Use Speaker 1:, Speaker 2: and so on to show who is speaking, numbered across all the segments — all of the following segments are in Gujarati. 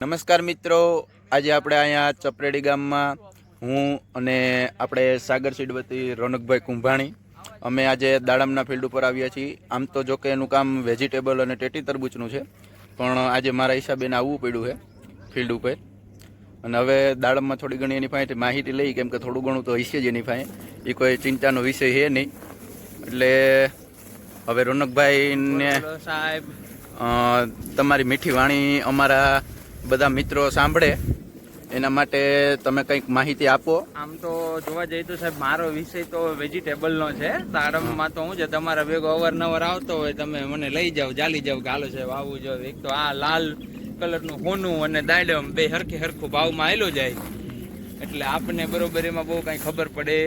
Speaker 1: નમસ્કાર મિત્રો, આજે આપણે અહીંયા ચપરેડી ગામમાં હું અને આપણે સાગર સીડ વતી રોનકભાઈ કુંભાણી અમે આજે દાડમના ફિલ્ડ ઉપર આવ્યા છીએ. આમ તો જો કે એનું કામ વેજીટેબલ અને ટેટી તરબૂચનું છે, પણ આજે મારા હિસાબે એને આવવું પડ્યું છે ફિલ્ડ ઉપર. અને હવે દાડમમાં થોડી ઘણી એની પાસે માહિતી લઈ, કેમ કે થોડું ઘણું તો હશે જ એની પાસે, એ કોઈ ચિંતાનો વિષય છે નહીં. એટલે હવે રોનકભાઈને
Speaker 2: સાહેબ
Speaker 1: તમારી મીઠી વાણી અમારા બધા મિત્રો સાંભળે એના માટે તમે કંઈક માહિતી આપો.
Speaker 2: આમ તો જોવા જઈએ તો સાહેબ મારો વિષય તો વેજીટેબલનો છે. દાડમમાં તો હું છે, તમારા ભેગો અવારનવાર આવતો હોય, તમે મને લઈ જાઓ, ચાલી જાઓ કે હાલો સાહેબ આવું જો. એક તો આ લાલ કલરનું હોનું અને દાડમ બે હરખું ભાવમાં આવેલો જાય, એટલે આપણને બરોબર એમાં બહુ કાંઈ ખબર પડે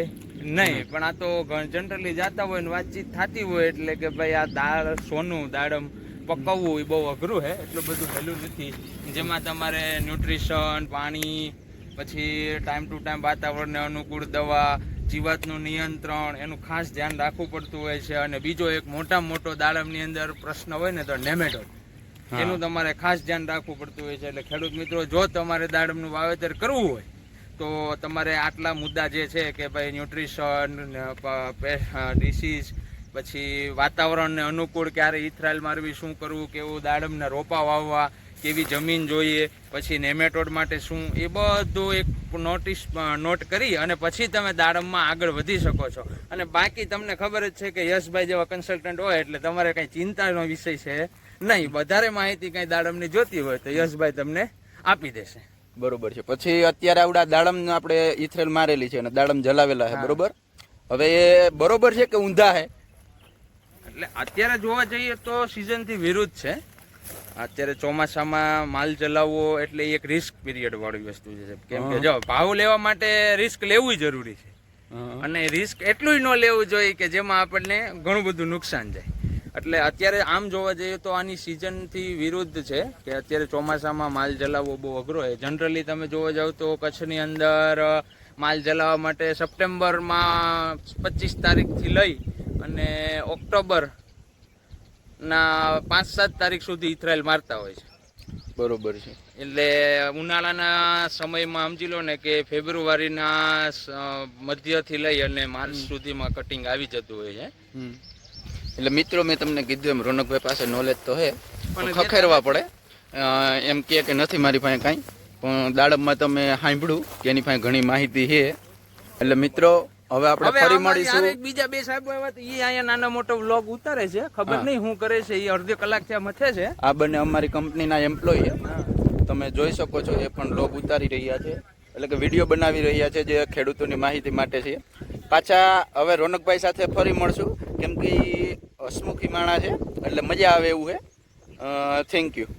Speaker 2: નહીં. પણ આ તો જનરલી જાતા હોય ને વાતચીત થતી હોય, એટલે કે ભાઈ આ દાડમ પકવવું એ બહુ અઘરું છે, એટલું બધું સહેલું નથી. જેમાં તમારે ન્યુટ્રિશન, પાણી, પછી ટાઈમ ટુ ટાઈમ વાતાવરણને અનુકૂળ દવા, જીવાતનું નિયંત્રણ, એનું ખાસ ધ્યાન રાખવું પડતું હોય છે. અને બીજો એક મોટામાં મોટો દાડમની અંદર પ્રશ્ન હોય ને તો નેમેટોડ, એનું તમારે ખાસ ધ્યાન રાખવું પડતું હોય છે. એટલે ખેડૂત મિત્રો, જો તમારે દાડમનું વાવેતર કરવું હોય તો તમારે આટલા મુદ્દા જે છે કે ભાઈ ન્યુટ્રિશન, ડિસીઝ, પછી વાતાવરણને અનુકૂળ ક્યારે ઇથરાઇલ મારવી, શું કરવું, કેવું દાડમના રોપા વાવવા, કેવી જમીન જોઈએ, પછી નેમેટોડ માટે શું, એ બધું એક નોટ કરી અને પછી તમે દાડમમાં આગળ વધી શકો છો. અને બાકી તમને ખબર જ છે કે યશભાઈ જેવા કન્સલ્ટન્ટ હોય એટલે તમારે કંઈ ચિંતાનો વિષય છે નહીં. વધારે માહિતી કંઈ દાડમની જોતી હોય તો યશભાઈ તમને આપી દેશે.
Speaker 1: બરોબર છે. પછી અત્યારે આવડા દાડમ આપણે ઇથરેલ મારેલી છે અને દાડમ જલાવેલા છે, બરોબર. હવે એ બરોબર છે કે ઊંધા છે?
Speaker 2: એટલે અત્યારે જોવા જઈએ તો સિઝનથી વિરુદ્ધ છે. અત્યારે ચોમાસામાં માલ ચલાવવો એટલે એક રિસ્ક પીરિયડ વાળી વસ્તુ છે, કેમ કે જો ભાવ લેવા માટે રિસ્ક લેવું જરૂરી છે. અને રિસ્ક એટલું ન લેવું જોઈએ કે જેમાં આપણને ઘણું બધું નુકસાન જાય. એટલે અત્યારે આમ જોવા જઈએ તો આની સિઝનથી વિરુદ્ધ છે કે અત્યારે ચોમાસામાં માલ ચલાવવો બહુ અઘરો છે. જનરલી તમે જોવા જાવ તો કચ્છની અંદર માલ ચલાવવા માટે સપ્ટેમ્બરમાં 25 તારીખથી લઈ અને ઓક્ટોબર ના 5-7 તારીખ સુધી ઇથરાઇલ મારતા હોય છે.
Speaker 1: બરોબર છે.
Speaker 2: એટલે ઉનાળાના સમયમાં સમજી લો ને કે ફેબ્રુઆરીના મધ્યથી લઈ અને માર્ચ સુધીમાં કટિંગ આવી જતું હોય છે.
Speaker 1: એટલે મિત્રો, મેં તમને કીધું એમ રોનકભાઈ પાસે નોલેજ તો છે, પણ ખખેરવા પડે. એમ કે નથી મારી પાસે કાંઈ, પણ દાડમમાં તમે સાંભળ્યું કે એની પાસે ઘણી માહિતી છે. એટલે મિત્રો, હવે આપણે ફરી મળીશું.
Speaker 2: બીજા બે સાહેબ આવ્યા તો એ અહીંયા નાનો મોટો વ્લોગ ઉતારે છે, ખબર નહીં શું કરે છે, એ અડધી કલાક ત્યાં મથે છે.
Speaker 1: આ બંને અમારી કંપનીના એમ્પ્લોય, તમે જોઈ શકો છો, એ પણ વ્લોગ ઉતારી રહ્યા છે, એટલે કે વિડીયો બનાવી રહ્યા છે જે ખેડૂતોની માહિતી માટે છે. પાછા હવે રોનકભાઈ સાથે ફરી મળશું, કેમ કે હસમુખી માણા છે એટલે મજા આવે એવું છે. Thank you.